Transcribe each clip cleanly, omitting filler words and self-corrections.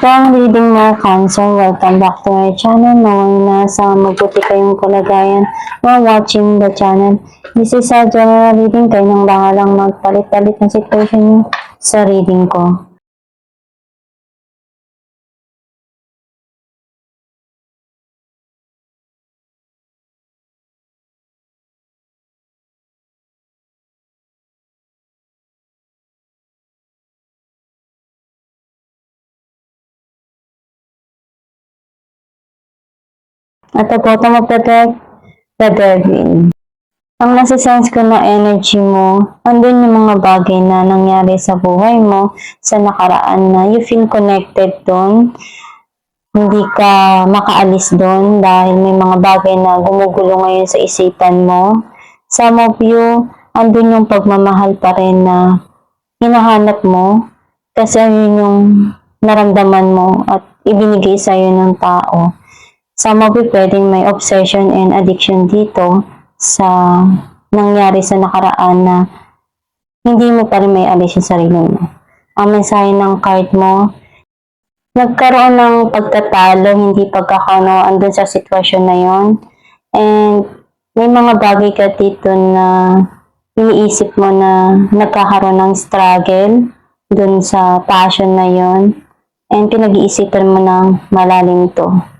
Ito ang reading mo, Cancer. Welcome back to my channel. Nawang nasa mabuti kayong kalagayan while watching the channel. This is a general reading. Kayo nang bahalang magpalit-palit ng situation nyo sa reading ko. At the bottom of the deck, the Devil. Ang nasa-sense ko na energy mo, andun yung mga bagay na nangyari sa buhay mo, sa nakaraan na you feel connected doon. Hindi ka makaalis doon dahil may mga bagay na gumugulo ngayon sa isipan mo. Some of you, andun yung pagmamahal pa rin na hinahanap mo kasi yun yung naramdaman mo at ibinigay sa'yo ng tao. Some of you pwedeng may obsession and addiction dito sa nangyari sa nakaraan na hindi mo pa rin may alis yung sarili mo. Ang mensahe ng card mo, nagkaroon ng pagtatalo, hindi pagkakaunawaan dun sa sitwasyon na yon. And may mga bagay ka dito na iniisip mo na nagkakaroon ng struggle dun sa passion na yon. And pinag-iisipan mo ng malalim to.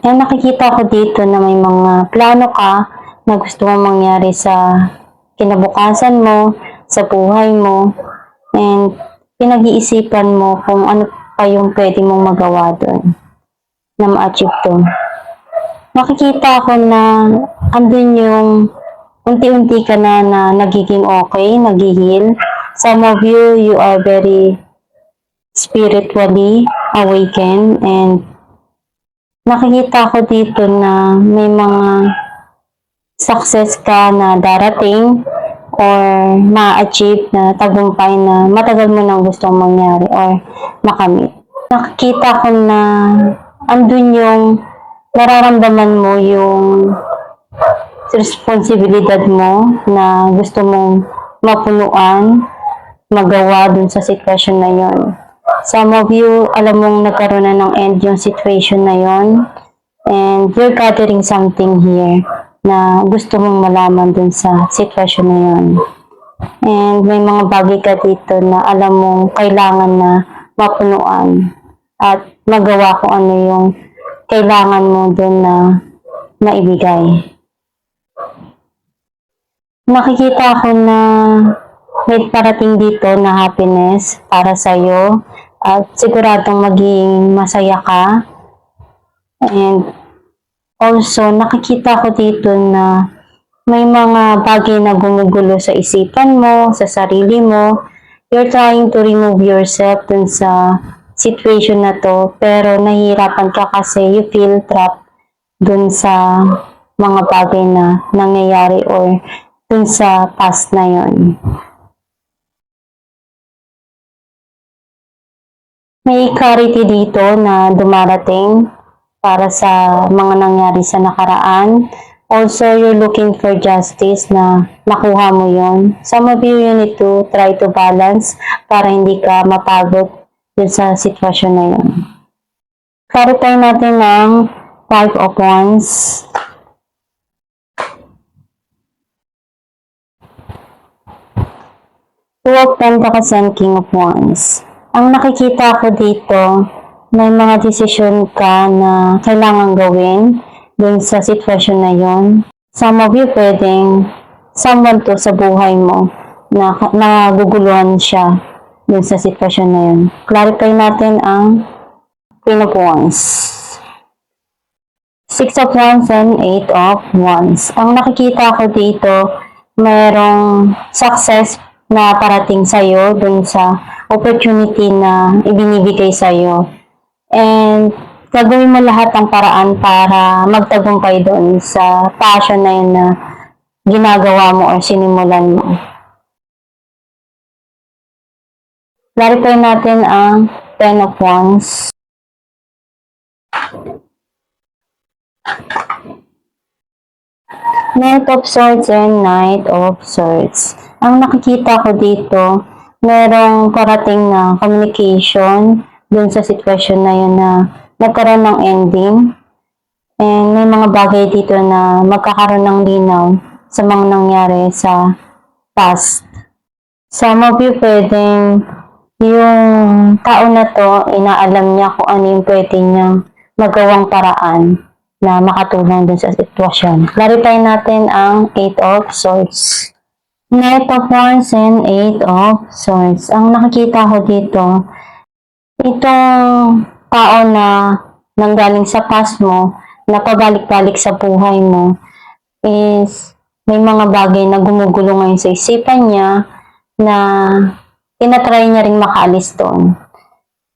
And nakikita ko dito na may mga plano ka na gusto mong mangyari sa kinabukasan mo, sa buhay mo, and pinag-iisipan mo kung ano pa yung pwede mong magawa doon na ma-achieve to. Nakikita ko na andun yung unti-unti ka na nagiging okay, nag-heal. Some of you, you are very spiritually awakened, and nakikita ko dito na may mga success ka na darating or ma-achieve na tagumpay na matagal mo nang gustong mangyari or makamit. Nakikita ko na andun yung nararamdaman mo yung responsibilidad mo na gusto mong mapunuan, magawa dun sa sitwasyon na yon. Some of you, alam mong nagkaroon na ng end yung situation na yon, and you're gathering something here na gusto mong malaman dun sa sitwasyon na yon. And may mga bagay ka dito na alam mong kailangan na mapunuan at magawa kung ano yung kailangan mo dun na maibigay. Nakikita ko na may parating dito na happiness para sa'yo at siguradong maging masaya ka. And also, nakikita ko dito na may mga bagay na gumugulo sa isipan mo, sa sarili mo. You're trying to remove yourself dun sa situation na to, pero nahihirapan ka kasi you feel trapped dun sa mga bagay na nangyayari or dun sa past na yon. May clarity dito na dumarating para sa mga nangyari sa nakaraan. Also, you're looking for justice na nakuha mo yon. Some of you need to try to balance para hindi ka mapagod dun sa sitwasyon na yon. Clarify natin ng 5 of Wands. Two of Pentacles and King of Wands. Ang nakikita ko dito, may mga desisyon ka na kailangan gawin dun sa sitwasyon na yon. Some of you pwedeng someone to sa buhay mo na naguguluhan siya dun sa sitwasyon na yon. Clarify natin ang Queen of Wands. 6 of Wands and 8 of Wands. Ang nakikita ko dito, mayroong success na parating sa'yo dun sa opportunity na ibinibigay sa'yo. And gagawin mo lahat ng paraan para magtagumpay doon sa passion na yun na ginagawa mo o sinimulan mo. Clarify natin ang 10 of Wands. Knight of Swords and Knight of Swords. Ang nakikita ko dito, merong parating na communication dun sa sitwasyon na yun na nagkaroon ng ending. And may mga bagay dito na magkakaroon ng linaw sa mga nangyari sa past. Some of you pwedeng yung tao na to, inaalam niya kung ano yung pwede niyang magawang paraan na makatulong dun sa sitwasyon. Clarify natin ang 8 of Swords. Knight of Wands and 8 of Swords. Ang nakikita ko dito, itong tao na nanggaling sa past mo, na pabalik-balik sa buhay mo, is may mga bagay na gumugulo ngayon sa isipan niya na tinatry niya ring makaalis doon.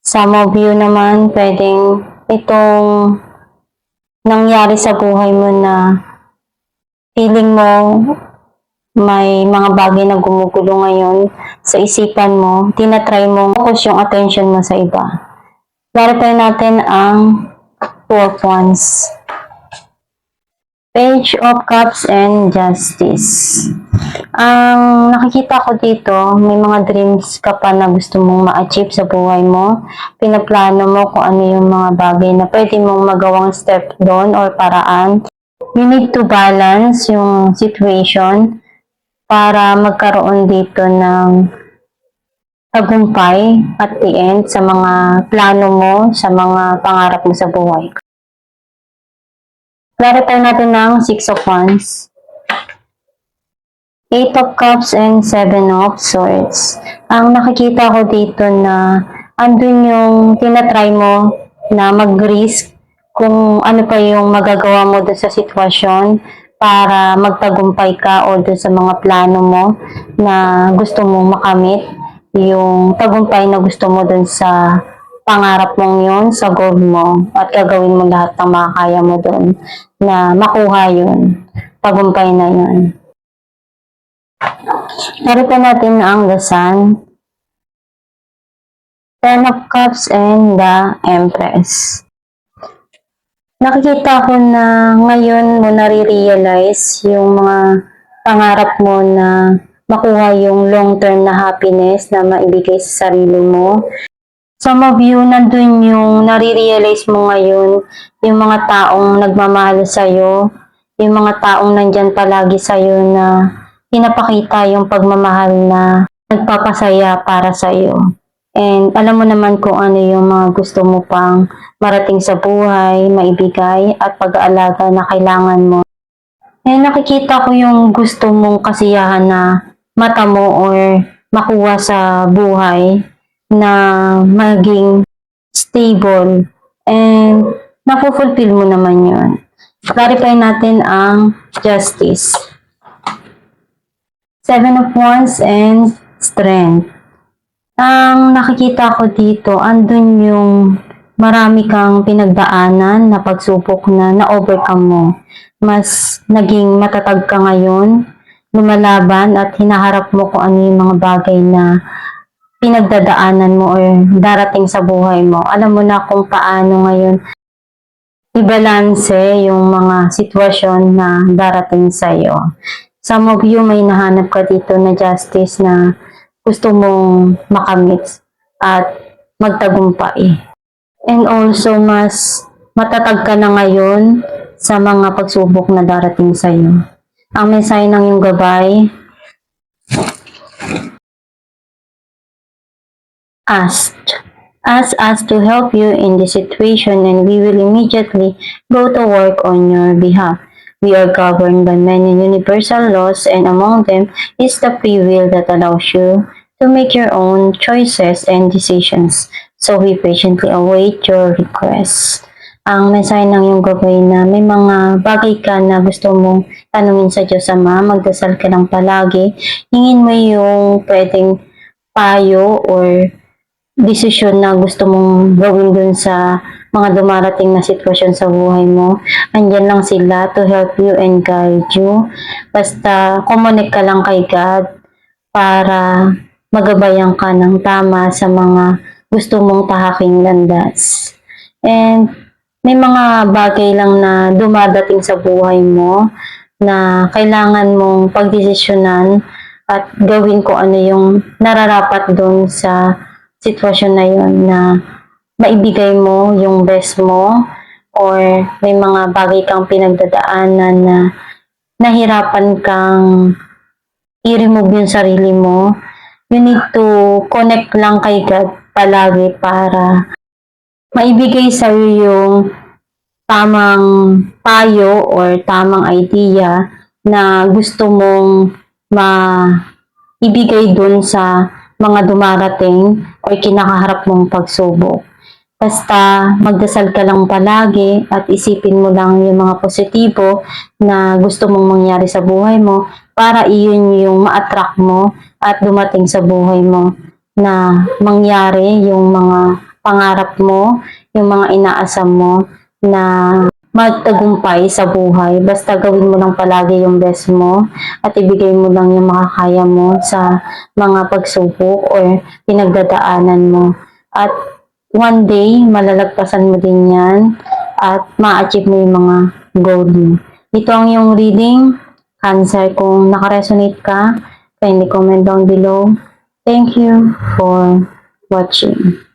Some of you naman, pwedeng itong nangyari sa buhay mo na feeling mo may mga bagay na gumugulo ngayon sa isipan mo, tinatry mo focus yung attention mo sa iba. Clarify natin ang 2 of Wands. Page of Cups and Justice. Ang nakikita ko dito, may mga dreams ka pa na gusto mong ma-achieve sa buhay mo. Pinaplano mo kung ano yung mga bagay na pwede mong magawang step doon or paraan. You need to balance yung situation para magkaroon dito ng tagumpay at the end sa mga plano mo, sa mga pangarap mo sa buhay. Clarify natin ng 6 of Wands. 8 of Cups and 7 of Swords. Ang nakikita ko dito na andun yung tinatry mo na mag-risk kung ano pa yung magagawa mo doon sa sitwasyon para magtagumpay ka o doon sa mga plano mo na gusto mong makamit, yung tagumpay na gusto mo doon sa pangarap mong yun, sa goal mo, at gagawin mo lahat ng makakaya mo doon na makuha yun, tagumpay na yun. Narito natin ang the Sun, 10 of Cups and the Empress. Nakikita ko na ngayon mo nare-realize yung mga pangarap mo na makuha yung long-term na happiness na maibigay sa sarili mo. Some of you, nandun yung nare-realize mo ngayon, yung mga taong nagmamahal sa'yo, yung mga taong nandyan palagi sa'yo na pinapakita yung pagmamahal na nagpapasaya para sa'yo. And alam mo naman kung ano yung mga gusto mo pang marating sa buhay, maibigay at pag-aalaga na kailangan mo. And nakikita ko yung gusto mong kasiyahan na mata mo or makuha sa buhay na maging stable and napufulfill mo naman yun. Clarify natin ang Justice. 7 of Wands and Strength. Ang nakikita ko dito, andun yung marami kang pinagdaanan na pagsubok na na-overcome mo. Mas naging matatag ka ngayon, lumalaban at hinaharap mo kung ano yung mga bagay na pinagdadaanan mo or darating sa buhay mo. Alam mo na kung paano ngayon ibalanse yung mga sitwasyon na darating sa'yo. Some of you may nahanap ka dito na justice na gusto mong makamit at magtagumpay. And also, mas matatag ka na ngayon sa mga pagsubok na darating sa'yo. Ang mensahe ng iyong gabay, ask us to help you in this situation and we will immediately go to work on your behalf. We are governed by many universal laws and among them is the free will that allows you to make your own choices and decisions. So we patiently await your requests. Ang mensahe ng iyong gabay na may mga bagay ka na gusto mong tanungin sa Diyos Ama, magdasal ka lang palagi. Hingin mo yung pwedeng payo or desisyon na gusto mong gawin dun sa mga dumarating na sitwasyon sa buhay mo. Andyan lang sila to help you and guide you. Basta connect ka lang kay God para magabayan ka ng tama sa mga gusto mong tahaking landas. And may mga bagay lang na dumadating sa buhay mo na kailangan mong pagdesisyonan at gawin ko ano yung nararapat doon sa sitwasyon na yun na maibigay mo yung best mo, or may mga bagay kang pinagdadaanan na nahirapan kang i-remove yung sarili mo, you need to connect lang kay God palagi para maibigay sa'yo yung tamang payo or tamang idea na gusto mong maibigay dun sa mga dumarating or kinakaharap mong pagsubok. Basta magdasal ka lang palagi at isipin mo lang yung mga positibo na gusto mong mangyari sa buhay mo para iyon yung ma-attract mo at dumating sa buhay mo na mangyari yung mga pangarap mo, yung mga inaasam mo na magtagumpay sa buhay. Basta gawin mo lang palagi yung best mo at ibigay mo lang yung makakaya mo sa mga pagsubok or pinagdadaanan mo. At one day, malalagpasan mo din yan at ma-achieve mo yung mga goal mo. Ito ang yung reading, Cancer. Kung nakaresonate ka, kindly comment down below. Thank you for watching.